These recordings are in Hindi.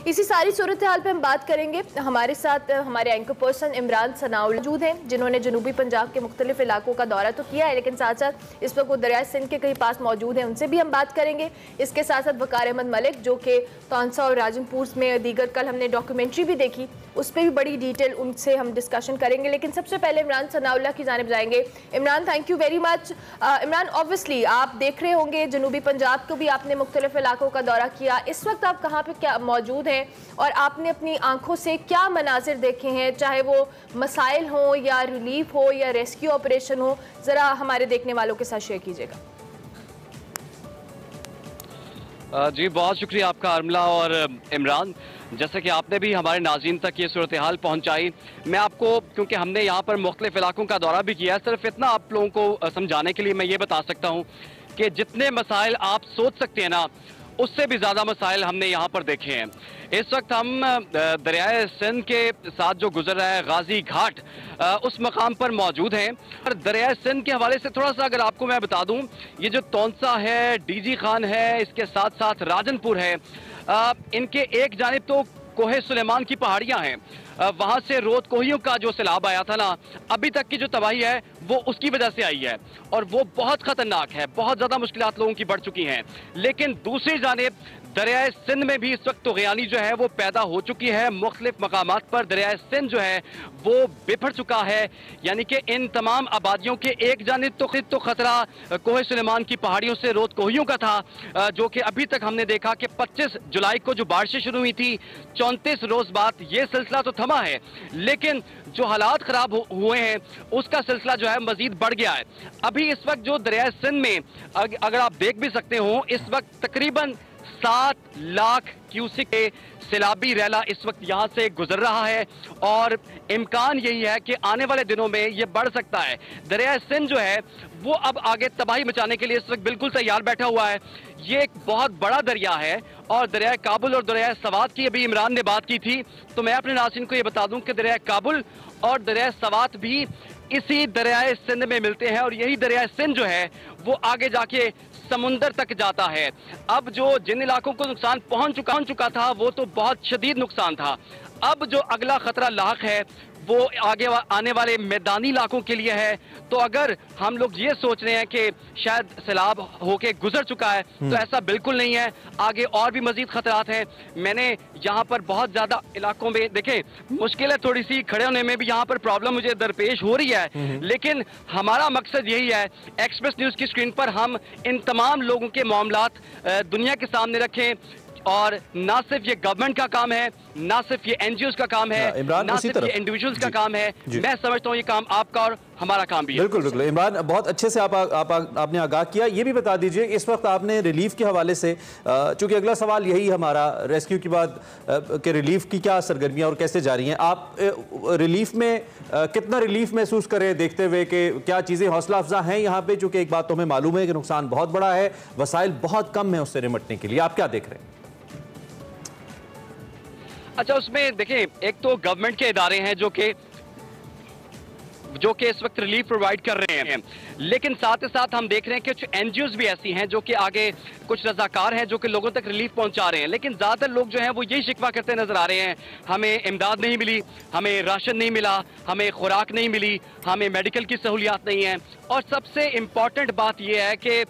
इसी सारी सूरत हाल पे हम बात करेंगे। हमारे साथ हमारे एंकर पर्सन इमरान सनाउल्लाह मौजूद हैं, जिन्होंने जनूबी पंजाब के मुख्तलिफ इलाकों का दौरा तो किया है, लेकिन साथ साथ इस वक्त वो दरियाए सिंध के कहीं पास मौजूद हैं, उनसे भी हम बात करेंगे। इसके साथ साथ वकार अहमद मलिक, जो कि तौंसा और राजनपुर में दीगर कल हमने डॉक्यूमेंट्री भी देखी, उस पर भी बड़ी डिटेल उनसे हम डिस्कशन करेंगे। लेकिन सबसे पहले इमरान सनाउल्लाह की जानिब जाएंगे। Imran, thank you very much. Imran, obviously आप देख रहे होंगे जनूबी पंजाब को भी आपने मुख्तलिफ इलाकों का दौरा किया, इस वक्त आप कहाँ पे क्या मौजूद हैं और आपने अपनी आंखों से क्या मनाजिर देखे हैं, चाहे वो मसाइल हो या रिलीफ हो या रेस्क्यू ऑपरेशन हो, ज़रा हमारे देखने वालों के साथ शेयर कीजिएगा। जी बहुत शुक्रिया आपका अर्मला और इमरान। जैसे कि आपने भी हमारे नाज़रीन तक ये सूरत हाल पहुँचाई, मैं आपको, क्योंकि हमने यहाँ पर मुख्तलिफ इलाकों का दौरा भी किया है, सिर्फ इतना आप लोगों को समझाने के लिए मैं ये बता सकता हूँ कि जितने मसाइल आप सोच सकते हैं ना, उससे भी ज़्यादा मसाइल हमने यहाँ पर देखे हैं। इस वक्त हम दरियाए सिंध के साथ जो गुजर रहा है गाजी घाट, उस मकाम पर मौजूद हैं। और दरियाए सिंध के हवाले से थोड़ा सा अगर आपको मैं बता दूं, ये जो तौंसा है, डीजी खान है, इसके साथ साथ राजनपुर है, इनके एक जानिब तो कोहे सुलेमान की पहाड़ियां हैं, वहां से रोत कोहियों का जो सैलाब आया था ना, अभी तक की जो तबाही है वो उसकी वजह से आई है और वो बहुत खतरनाक है, बहुत ज्यादा मुश्किलात लोगों की बढ़ चुकी हैं। लेकिन दूसरी जानिब दरियाए सिंध में भी इस वक्त तुग़यानी जो है वो पैदा हो चुकी है। मुख्तलिफ मकामात पर दरियाए सिंध जो है वो बिफर चुका है, यानी कि इन तमाम आबादियों के एक जानिब तो खतरा कोहे सुलेमान की पहाड़ियों से रोत कोहियों का था, जो कि अभी तक हमने देखा कि 25 जुलाई को जो बारिशें शुरू हुई थी, 34 रोज बाद ये सिलसिला तो थमा है, लेकिन जो हालात खराब हुए हैं उसका सिलसिला जो है मजीद बढ़ गया है। अभी इस वक्त जो दरियाए सिंध में अगर आप देख भी सकते हो, इस वक्त तकरीबन 7 लाख क्यूसिक के सैलाबी रैला इस वक्त यहाँ से गुजर रहा है और इम्कान यही है कि आने वाले दिनों में ये बढ़ सकता है। दरिया सिंध जो है वो अब आगे तबाही मचाने के लिए इस वक्त बिल्कुल तैयार बैठा हुआ है। ये एक बहुत बड़ा दरिया है और दरिया काबुल और दरिया सवात की अभी इमरान ने बात की थी, तो मैं अपने नाज़रीन को ये बता दूं कि दरिया काबुल और दरिया सवात भी इसी दरियाए सिंध में मिलते हैं और यही दरिया सिंध जो है वो आगे जाके समुंदर तक जाता है। अब जो जिन इलाकों को नुकसान पहुंच चुका था वो तो बहुत शदीद नुकसान था। अब जो अगला खतरा लाक है वो आगे आने वाले मैदानी इलाकों के लिए है। तो अगर हम लोग ये सोच रहे हैं कि शायद सैलाब होके गुजर चुका है, तो ऐसा बिल्कुल नहीं है, आगे और भी मजीद खतरात हैं। मैंने यहाँ पर बहुत ज्यादा इलाकों में देखें, मुश्किल है थोड़ी सी, खड़े होने में भी यहाँ पर प्रॉब्लम मुझे दरपेश हो रही है, लेकिन हमारा मकसद यही है एक्सप्रेस न्यूज की स्क्रीन पर हम इन तमाम लोगों के मामलात दुनिया के सामने रखें। और ना सिर्फ ये गवर्नमेंट का काम है, ना सिर्फ ये एनजीओज का काम है, ना सिर्फ ये इंडिविजुअल्स का काम है, मैं समझता हूँ ये काम आपका और हमारा काम भी है। बिल्कुल बिल्कुल इमरान, बहुत अच्छे से आपने आगाह किया। ये भी बता दीजिए इस वक्त आपने रिलीफ के हवाले से, चूंकि अगला सवाल यही हमारा, रेस्क्यू के बाद के रिलीफ की क्या सरगर्मियां और कैसे जारी हैं, आप रिलीफ में कितना रिलीफ महसूस करें देखते हुए कि क्या चीज़ें हौसला अफजा हैं यहाँ पे? चूंकि एक बात तो हमें मालूम है कि नुकसान बहुत बड़ा है, वसाइल बहुत कम है उससे निपटने के लिए, आप क्या देख रहे हैं? अच्छा, उसमें देखें, एक तो गवर्नमेंट के इदारे हैं जो कि इस वक्त रिलीफ प्रोवाइड कर रहे हैं, लेकिन साथ ही साथ हम देख रहे हैं कि कुछ एनजीओज भी ऐसी हैं जो कि आगे, कुछ रजाकार हैं जो कि लोगों तक रिलीफ पहुंचा रहे हैं। लेकिन ज्यादातर लोग जो हैं वो यही शिकवा करते नजर आ रहे हैं, हमें इमदाद नहीं मिली, हमें राशन नहीं मिला, हमें खुराक नहीं मिली, हमें मेडिकल की सहूलियात नहीं है। और सबसे इंपॉर्टेंट बात यह है कि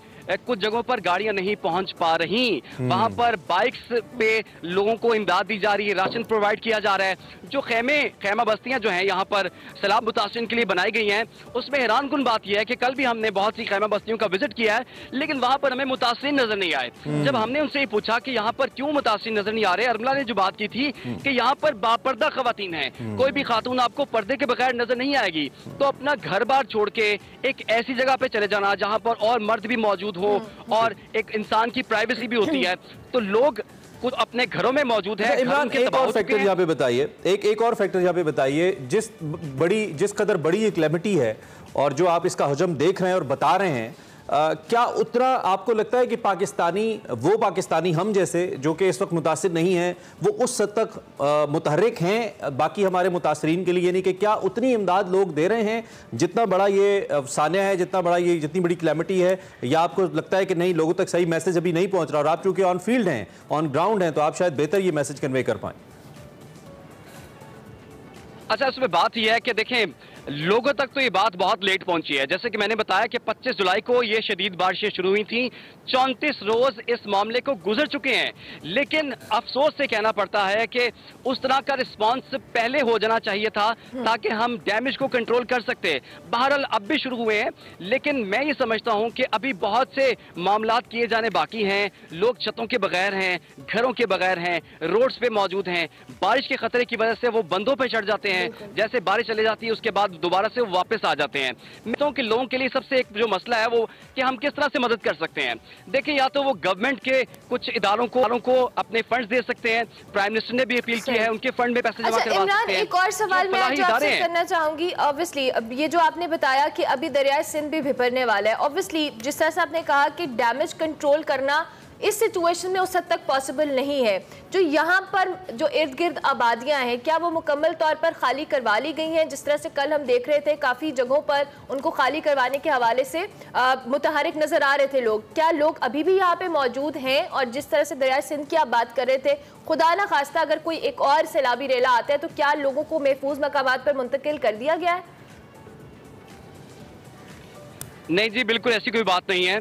कुछ जगहों पर गाड़ियां नहीं पहुंच पा रही, वहां पर बाइक्स पे लोगों को इमदाद दी जा रही है, राशन प्रोवाइड किया जा रहा है। जो खैमा बस्तियां जो हैं यहाँ पर सैलाब मुतासिरीन के लिए बनाई गई हैं, उसमें हैरानकुन बात यह है कि कल भी हमने बहुत सी खैमा बस्तियों का विजिट किया है, लेकिन वहां पर हमें मुतासिरीन नजर नहीं आए। जब हमने उनसे ये पूछा कि यहाँ पर क्यों मुतासिरीन नजर नहीं आ रहे, अर्मला ने जो बात की थी कि यहाँ पर बापर्दा खवातीन है, कोई भी खातून आपको पर्दे के बगैर नजर नहीं आएगी, तो अपना घर बार छोड़ के एक ऐसी जगह पे चले जाना जहाँ पर और मर्द भी मौजूद हो और एक इंसान की प्राइवेसी भी होती है, तो लोग कुछ अपने घरों में मौजूद है। इमरान, एक और फैक्टर यहाँ पे बताइए, एक और फैक्टर यहाँ पे बताइए, जिस कदर बड़ी ये क्लेमिटी है और जो आप इसका हजम देख रहे हैं और बता रहे हैं, क्या उतना आपको लगता है कि पाकिस्तानी हम जैसे जो कि इस वक्त मुतासिर नहीं हैं वो उस हद तक मुतहर्रिक हैं बाकी हमारे मुतासरीन के लिए, यानी कि क्या उतनी इमदाद लोग दे रहे हैं जितना बड़ा ये सानिया है, जितनी बड़ी क्लैमिटी है, या आपको लगता है कि नहीं, लोगों तक सही मैसेज अभी नहीं पहुंच रहा और आप चूंकि ऑन फील्ड हैं, ऑन ग्राउंड हैं, तो आप शायद बेहतर ये मैसेज कन्वे कर पाएं? अच्छा, इसमें बात यह है कि देखें, लोगों तक तो ये बात बहुत लेट पहुंची है। जैसे कि मैंने बताया कि 25 जुलाई को ये शदीद बारिशें शुरू हुई थी, 34 रोज इस मामले को गुजर चुके हैं, लेकिन अफसोस से कहना पड़ता है कि उस तरह का रिस्पांस पहले हो जाना चाहिए था ताकि हम डैमेज को कंट्रोल कर सकते। बहरहाल अब भी शुरू हुए हैं, लेकिन मैं ये समझता हूं कि अभी बहुत से मामलात किए जाने बाकी हैं। लोग छतों के बगैर हैं, घरों के बगैर हैं, रोड्स पे मौजूद हैं। बारिश के खतरे की वजह से वो बंदों पे चढ़ जाते हैं, जैसे बारिश चली जाती है उसके बाद दोबारा से वापस आ जाते हैं। मैं कि लोगों के लिए सबसे एक जो मसला है वो कि हम किस तरह से मदद कर सकते हैं। देखिए, या तो वो गवर्नमेंट के कुछ इदारों को अपने फंड्स दे सकते हैं। प्राइम मिनिस्टर ने भी अपील की है, उनके फंड में पैसे जमा करवा सकते हैं। एक और सवाल मैं आपसे करना चाहूंगी। ऑब्वियसली अब ये जो आपने बताया कि अभी दरियाए सिंध भी भिपरने वाला है, ऑब्वियसली जिस तरह से आपने कहा कि डैमेज कंट्रोल करना इस सिचुएशन में उस हद तक पॉसिबल नहीं है। जो यहाँ पर जो इर्द गिर्द आबादियाँ हैं, क्या वो मुकम्मल तौर पर खाली करवा ली गई हैं? जिस तरह से कल हम देख रहे थे काफ़ी जगहों पर उनको खाली करवाने के हवाले से मुतहरिक नज़र आ रहे थे लोग। क्या लोग अभी भी यहाँ पे मौजूद हैं? और जिस तरह से दरिया सिंध की आप बात कर रहे थे, खुदा ना खास्ता अगर कोई एक और सैलाबी रेला आता है तो क्या लोगों को महफूज मकामात पर मुंतकिल कर दिया गया है? नहीं जी, बिल्कुल ऐसी कोई बात नहीं है।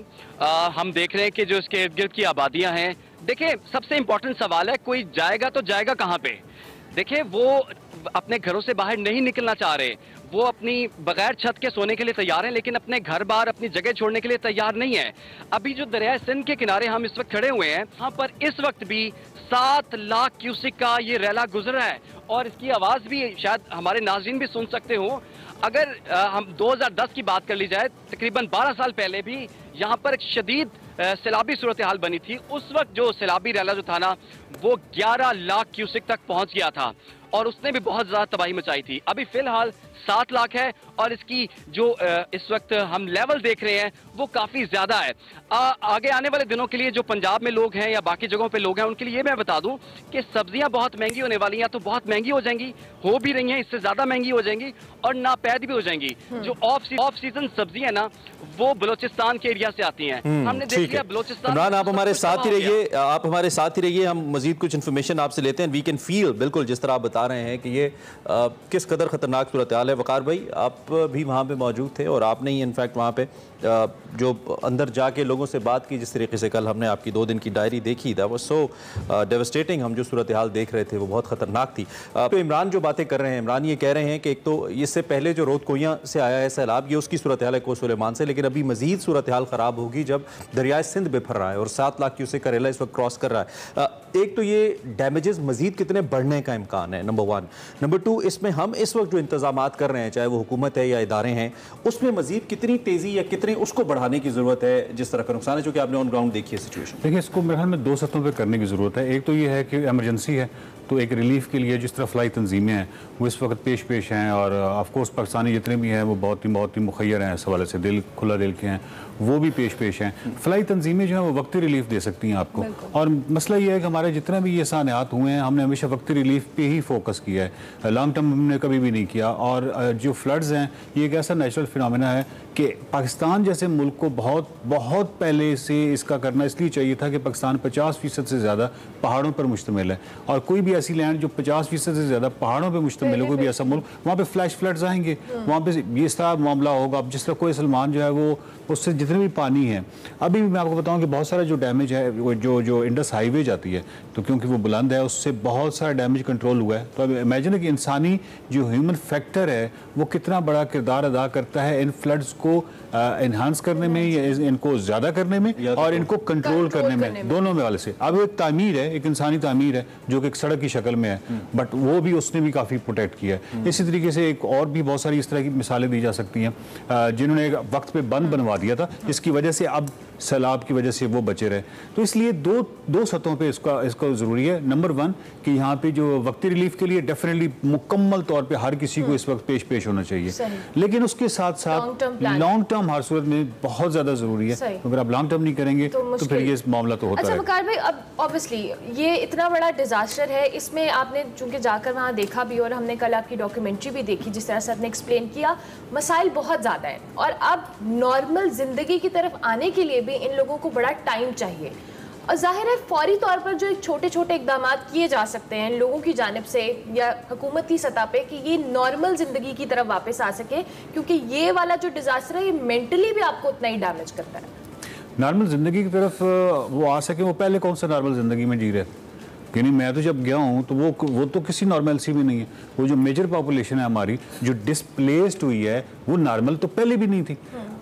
हम देख रहे हैं कि जो इसके इर्द गिर्द की आबादियां हैं, देखिए सबसे इंपॉर्टेंट सवाल है कोई जाएगा तो जाएगा कहाँ पे? देखिए, वो अपने घरों से बाहर नहीं निकलना चाह रहे, वो अपनी बगैर छत के सोने के लिए तैयार हैं, लेकिन अपने घर बार अपनी जगह छोड़ने के लिए तैयार नहीं है। अभी जो दरिया सिंध के किनारे हम इस वक्त खड़े हुए हैं, वहाँ पर इस वक्त भी 7 लाख क्यूसिक का ये रैला गुजर रहा है और इसकी आवाज़ भी शायद हमारे नाज़रीन भी सुन सकते हो। अगर हम 2010 की बात कर ली जाए, तकरीबन 12 साल पहले भी यहाँ पर एक शदीद सैलाबी सूरत हाल बनी थी। उस वक्त जो सैलाबी रैला जो था ना, वो 11 लाख क्यूसिक तक पहुँच गया था और उसने भी बहुत ज़्यादा तबाही मचाई थी। अभी फ़िलहाल 7 लाख है और इसकी जो इस वक्त हम लेवल देख रहे हैं वो काफ़ी ज़्यादा है। आगे आने वाले दिनों के लिए जो पंजाब में लोग हैं या बाकी जगहों पे लोग हैं, उनके लिए मैं बता दूं कि सब्जियां बहुत महंगी होने वाली हैं, तो बहुत महंगी हो जाएंगी, हो भी रही हैं, इससे ज़्यादा महंगी हो जाएंगी और नापैद भी हो जाएंगी। जो ऑफ सीजन सब्जी है ना, वो बलोचिस्तान के एरिया से आती हैं। हमने देख लिया बलोचिस्तान। इमरान, आप हमारे साथ ही रहिए, हम मजीद कुछ इन्फॉर्मेशन आपसे लेते हैं। वी कैन फील, बिल्कुल जिस तरह आप बता रहे हैं कि ये किस कदर खतरनाक सूरत हाल है। वकार भाई, आप भी वहाँ पे मौजूद थे और आपने ही इनफैक्ट वहाँ पे जो अंदर जाके लोगों से बात की, जिस तरीके से कल हमने आपकी 2 दिन की डायरी देखी, दैट वाज सो डेवास्टेटिंग। हम जो सूरत हाल देख रहे थे वो बहुत ख़तरनाक थी। तो इमरान जो बातें कर रहे हैं, इमरान ये कह रहे हैं कि एक तो इससे पहले जो रोदकोइयाँ से आया है सैलाब, ये उसकी सूरत हाल है कोस सुलेमान से, लेकिन अभी मजीद सूरत हाल ख़राब होगी जब दरियाए सिंध बिफर रहा है और 7 लाख क्यूसेक का रेला इस वक्त क्रॉस कर रहा है। एक तो ये डैमेजेस मजीद कितने बढ़ने का इम्कान है, नंबर 1। नंबर 2, इसमें हम इस वक्त जो इंतजामात कर रहे हैं, चाहे वो हुकूमत है या इदारे हैं, उसमें मजीद कितनी तेज़ी या कितने उसको बढ़ाने की ज़रूरत है जिस तरह का नुकसान है, जो कि आपने ऑन ग्राउंड देखी है सिचुएशन? देखिए, इसको मेरे ख्याल में 2 सतहों पर करने की ज़रूरत है। एक तो ये है कि एमरजेंसी है, तो एक रिलीफ के लिए जिस तरह फ्लाई तंजीमें हैं वो इस वक्त पेश हैं और ऑफकोर्स पाकिस्तानी जितने भी हैं वो बहुत ही मुखैर हैं, इस हवाले से खुला दिल के हैं, वो भी पेश हैं। फ्लाई तंजीमें जो हैं वो वक्ती रिलीफ दे सकती हैं आपको। और मसला ये है कि हमारे जितने भी ये सानियात हुए हैं, हमने हमेशा वक्ती रिलीफ पे ही फोकस किया है, लॉन्ग टर्म हमने कभी भी नहीं किया। और जो फ्लड्स हैं, ये एक ऐसा नेचुरल फिनोमेना है कि पाकिस्तान जैसे मुल्क को बहुत पहले से इसका करना इसलिए चाहिए था कि पाकिस्तान 50% से ज़्यादा पहाड़ों पर मुश्तमिल है और कोई भी ऐसी लैंड जो 50% से ज़्यादा पहाड़ों पर मुश्तमिल है, कोई भी ऐसा मुल्क, वहाँ पे फ्लैश फ्लड्स आएंगे, वहाँ पे ये इस तरह मामला होगा। अब जिस तरह कोई सलमान जो है वो उससे जितने भी पानी है, अभी भी मैं आपको बताऊं कि बहुत सारा जो डैमेज है, जो इंडस हाईवे जाती है, तो क्योंकि वो बुलंद है उससे बहुत सारा डैमेज कंट्रोल हुआ है। तो अब इमेजिन कि इंसानी जो ह्यूमन फैक्टर है वो कितना बड़ा किरदार अदा करता है इन फ्लड्स को एनहांस करने में या इनको ज़्यादा करने में और इनको कंट्रोल करने में, दोनों में वाले से। अब एक तामीर है, एक इंसानी तामीर है जो कि एक सड़क की शक्ल में है, बट वो भी उसने भी काफ़ी प्रोटेक्ट किया है। इसी तरीके से एक और भी बहुत सारी इस तरह की मिसालें दी जा सकती हैं जिन्होंने एक वक्त पे बंद बनवा दिया था, जिसकी वजह से अब सैलाब की वजह से वो बचे रहे। तो इसलिए दो सतहों पे इसका ज़रूरी है। नंबर 1 कि यहाँ पे जो वक्ती रिलीफ के लिए डेफिनेटली मुकम्मल तौर पे हर किसी को इस वक्त पेश होना चाहिए, लेकिन उसके साथ साथ लॉन्ग टर्म हर सूरत में बहुत ज़्यादा ज़रूरी है। अगर आप लॉन्ग टर्म नहीं करेंगे तो फिर ये मामला तो होता है। अच्छा वकार भाई, अब ऑब्वियसली ये इतना बड़ा डिजास्टर है, इसमें आपने चूंकि जाकर वहाँ देखा भी और हमने कल आपकी डॉक्यूमेंट्री भी देखी, जिस तरह से आपने एक्सप्लेन किया, मसाइल बहुत ज़्यादा है और अब नॉर्मल ज़िंदगी की तरफ आने के लिए भी इन लोगों को बड़ा टाइम चाहिए। और जाहिर है फौरी तौर पर जो एक छोटे छोटे इकदाम किए जा सकते हैं लोगों की जानिब से या हुकूमती सतह पे कि ये नॉर्मल ज़िंदगी की तरफ वापस आ सके, क्योंकि ये वाला जो डिज़ास्टर है ये मेंटली भी आपको उतना ही डैमेज करता है। नॉर्मल ज़िंदगी की तरफ वो आ सके, वो पहले कौन सा नॉर्मल ज़िंदगी में जी रहे? यानी मैं तो जब गया हूँ तो वो तो किसी नॉर्मलसी में नहीं है। वो जो मेजर पॉपुलेशन है हमारी जो डिस्प्लेस्ड हुई है वो नॉर्मल तो पहले भी नहीं थी।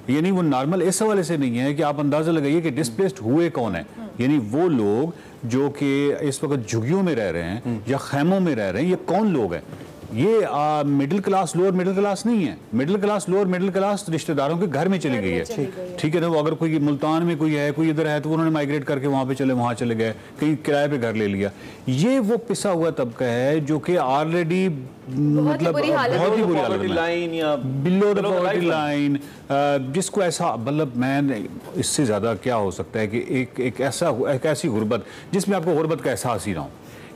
यानी वो नॉर्मल इस हवाले से नहीं है कि आप अंदाज़ा लगाइए कि डिस्प्लेस्ड हुए कौन है। यानी वो लोग जो कि इस वक्त झुग्गियों में रह रहे हैं या खैमों में रह रहे हैं, ये कौन लोग हैं? ये middle class lower middle class नहीं है। Middle class lower middle class रिश्तेदारों के घर में चली गई है, ठीक है ना। वो अगर कोई मुल्तान में कोई है, कोई इधर है, तो उन्होंने माइग्रेट करके वहाँ चले गए, कहीं किराए पे घर ले लिया। ये वो पिसा हुआ तबका है जो कि ऑलरेडी मतलब बहुत ही बुरी हालत लाइन या बिलो द पॉवर्टी लाइन, जिसको ऐसा मतलब मैं इससे ज़्यादा क्या हो सकता है कि एक ऐसी गुर्बत जिसमें आपको गुर्बत का एहसास ही ना हो।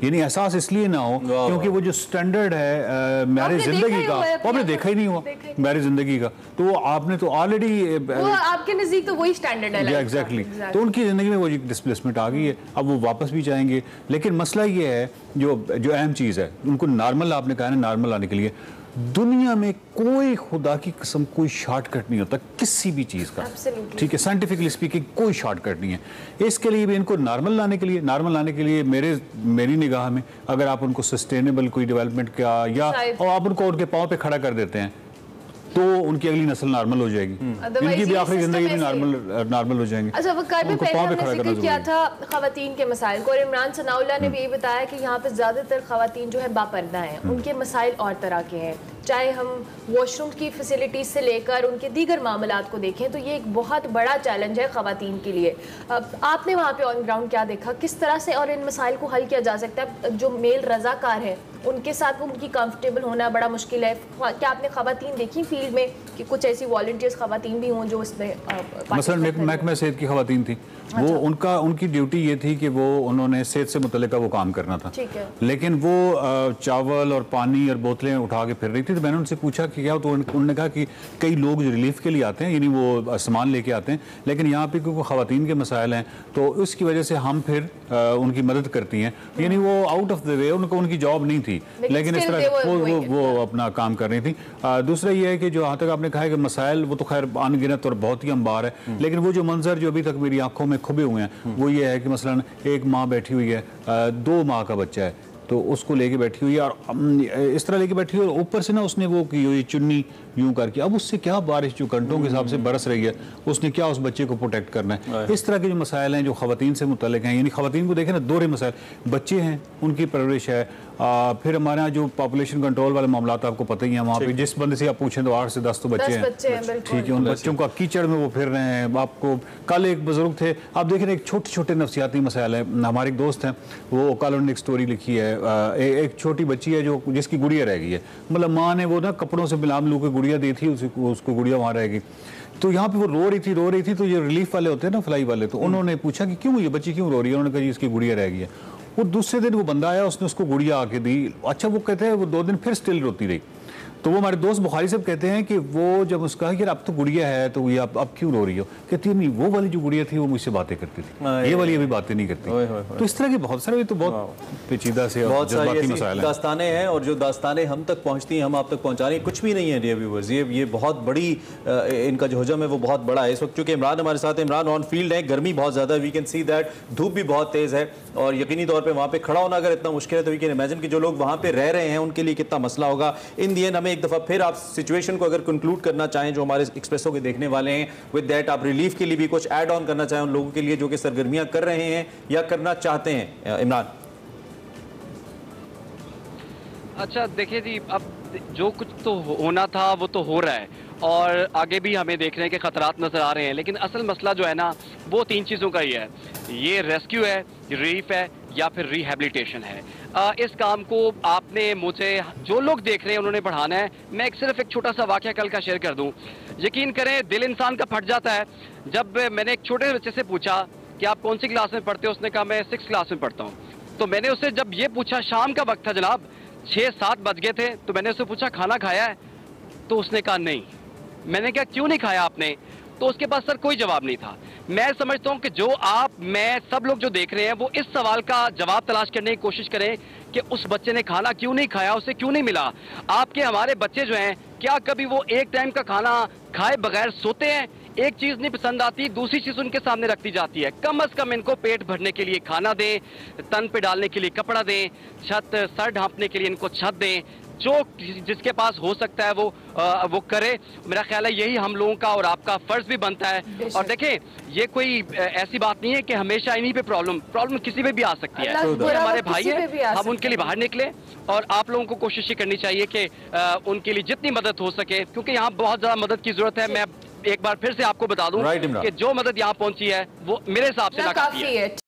यानी एहसास इसलिए ना हो क्योंकि वो जो स्टैंडर्ड है मैरिज जिंदगी का वो आपने देखा ही नहीं हुआ मैरिज जिंदगी का, तो आपने तो ऑलरेडी आपके नजदीक तो वही स्टैंडर्ड है। एग्जैक्टली। तो उनकी जिंदगी में वो डिस्प्लेसमेंट आ गई है, अब वो वापस भी जाएंगे। लेकिन मसला ये है जो अहम चीज़ है, उनको नॉर्मल आपने कहा ना, नॉर्मल आने के लिए दुनिया में कोई खुदा की कसम कोई शॉर्टकट नहीं होता किसी भी चीज़ का, ठीक है। साइंटिफिकली स्पीकिंग कोई शॉर्टकट नहीं है। इसके लिए भी इनको नॉर्मल लाने के लिए मेरी निगाह में अगर आप उनको सस्टेनेबल कोई डेवलपमेंट का या और आप उनको उनके पाँव पे खड़ा कर देते हैं तो उनकी अगली नस्ल नॉर्मल हो जाएगी, इनकी भी आखिरी जिंदगी भी नॉर्मल हो जाएंगे। अच्छा वकार में पहले हमने जिक्र किया था खवातीन के मसाइल को, और इमरान सनाउल्लाह ने भी ये बताया कि यहाँ पे ज़्यादातर खवातीन जो है बापर्दा हैं, उनके मसाइल और तरह के हैं। चाहे हम वॉशरूम की फैसिलिटीज़ से लेकर उनके दीगर मामलात को देखें तो ये एक बहुत बड़ा चैलेंज है ख़वातीन के लिए। आपने वहाँ पे ऑन ग्राउंड क्या देखा, किस तरह से और इन मसाइल को हल किया जा सकता है? जो मेल रज़ाकार हैं उनके साथ उनकी कंफर्टेबल होना बड़ा मुश्किल है। क्या आपने ख़वातीन देखी फील्ड में कि कुछ ऐसी वॉलंटियर्स ख़वातीन भी हों जो इसमें मसलन महकमा सेहत की ख़वातीन थी, वो उनकी ड्यूटी ये थी कि वो उन्होंने सेहत से मुतल्लिका वो काम करना था, लेकिन वो चावल और पानी और बोतलें उठा के फिर रही थी। तो मैंने उनसे पूछा कि क्या, तो उन्होंने कहा कि कई लोग जो रिलीफ के लिए आते हैं यानी वो सामान लेके आते हैं, लेकिन यहाँ पे क्योंकि ख़वातीन के मसाइल हैं तो उसकी वजह से हम फिर उनकी मदद करती हैं। यानी वो आउट ऑफ द वे, उनकी जॉब नहीं थी, लेकिन इस तरह वो अपना काम कर रही थी। दूसरा ये है कि जो यहाँ तक आपने कहा है कि मसाइल वो तो खैर अनगिनत और बहुत ही अंबार है, लेकिन वो जो मंजर जो अभी तक मेरी आंखों में खुबे हुए हैं वो ये है कि मसलन एक माँ बैठी हुई है, 2 माह का बच्चा है, तो उसको लेके बैठी हुई है और इस तरह लेके बैठी हुई है, ऊपर से ना उसने वो की हुई चुन्नी यूं करके, अब उससे क्या बारिश जो घंटों के हिसाब से बरस रही है उसने क्या उस बच्चे को प्रोटेक्ट करना है। इस तरह के जो मसाइल हैं जो ख़वातीन से मुतल्लिक़ हैं, यानी ख़वातीन को देखें ना, दोहरे मसाइल, बच्चे हैं उनकी परवरिश है, फिर हमारे यहाँ जो पॉपुलेशन कंट्रोल वाले मामला आपको पता ही है, वहाँ पे जिस बंदे से आप पूछें तो 8 से 10 तो बच्चे हैं, ठीक है। उन बच्चों का कीचड़ में वो फिर रहे हैं। आपको कल एक बुजुर्ग थे, आप देखें एक छोटे छोटे नफ्सियाती मसाइल हैं। हमारे एक दोस्त हैं, वो कल उन्होंने एक स्टोरी लिखी है, एक छोटी बच्ची है जो जिसकी गुड़िया रह गई है, मतलब माँ ने वो ना कपड़ों से बिलाम लू के गुड़िया दी थी, उसको गुड़िया वहाँ रह गई। तो यहाँ पे वो रो रही थी, तो ये रिलीफ वाले होते हैं ना, फ्लाई वाले, तो उन्होंने पूछा कि क्यों ये बच्ची क्यों रो रही है, उन्होंने कहा इसकी गुड़िया रह गई है। वो दूसरे दिन वो बंदा आया, उसने उसको गुड़िया आके दी। अच्छा, वो कहते हैं वो 2 दिन फिर स्टिल रोती रही। तो वो हमारे दोस्त बुखारी साहब कहते हैं कि वो जब उसका कि अब तो गुड़िया है तो ये अब क्यों रो रही हो, कहती है नहीं वो वाली जो गुड़िया थी वो मुझसे बातें करती थी, ये वाली अभी बातें नहीं करती। तो इस तरह के बहुत सारे तो बहुत पेचीदा से बहुत सारी दास्तानें हैं, और जो दास्तानें हम तक पहुंचती हैं हम आप तक पहुंचा रहे हैं, कुछ भी नहीं है डियर व्यूअर्स। ये बहुत बड़ी इनका जो हजम है वो बहुत बड़ा है इस वक्त। क्योंकि इमरान हमारे साथ, इमरान ऑन फील्ड है, गर्मी बहुत ज़्यादा, वी कैन सी दैट, धूप भी बहुत तेज़ है, और यकीनी तौर पर वहाँ पर खड़ा होना अगर इतना मुश्किल है तो वी कैन इमेजिन कि जो लोग वहाँ पर रह रहे हैं उनके लिए कितना मसला होगा। इन दी एंड हमें एक दफ़ा फिर आप सिचुएशन को अगर कंक्लूड करना चाहें जो हमारे एक्सप्रेसो के देखने वाले हैं, विद दैट आप रिलीफ के लिए भी कुछ ऐड ऑन करना चाहें उन लोगों के लिए जो कि सरगर्मियां कर रहे हैं या करना चाहते हैं, इमरान। अच्छा देखिए जी, अब जो कुछ तो होना था वो तो हो रहा है, और आगे भी हमें देख रहे हैं कि खतरात नजर आ रहे हैं, लेकिन असल मसला जो है ना वो 3 चीज़ों का ही है। ये रेस्क्यू है, रिलीफ है या फिर रिहेबिलिटेशन है। इस काम को आपने मुझे, जो लोग देख रहे हैं उन्होंने बढ़ाना है। मैं सिर्फ एक छोटा सा वाकया कल का शेयर कर दूं। यकीन करें दिल इंसान का फट जाता है जब मैंने एक छोटे बच्चे से पूछा कि आप कौन सी क्लास में पढ़ते हो, उसने कहा मैं 6th क्लास में पढ़ता हूँ। तो मैंने उससे जब ये पूछा, शाम का वक्त था जनाब, 6-7 बज गए थे, तो मैंने उससे पूछा खाना खाया है, तो उसने कहा नहीं। मैंने कहा क्यों नहीं खाया आपने? तो उसके पास सर कोई जवाब नहीं था। मैं समझता हूं कि जो आप, मैं, सब लोग जो देख रहे हैं वो इस सवाल का जवाब तलाश करने की कोशिश करें कि उस बच्चे ने खाना क्यों नहीं खाया, उसे क्यों नहीं मिला। आपके हमारे बच्चे जो हैं, क्या कभी वो एक टाइम का खाना खाए बगैर सोते हैं? एक चीज नहीं पसंद आती, दूसरी चीज उनके सामने रखती जाती है। कम से कम इनको पेट भरने के लिए खाना दें, तन पे डालने के लिए कपड़ा दें, सर ढांपने के लिए इनको छत दें। जो जिसके पास हो सकता है वो करे। मेरा ख्याल है यही हम लोगों का और आपका फर्ज भी बनता है। और देखें, ये कोई ऐसी बात नहीं है कि हमेशा इन्हीं पे प्रॉब्लम किसी पे भी आ सकती है। तो हमारे भाई हैं, हम उनके लिए बाहर निकले और आप लोगों को कोशिश ये करनी चाहिए कि उनके लिए जितनी मदद हो सके, क्योंकि यहाँ बहुत ज्यादा मदद की जरूरत है। मैं एक बार फिर से आपको बता दूं कि जो मदद यहाँ पहुंची है वो मेरे हिसाब से नाकाफी है।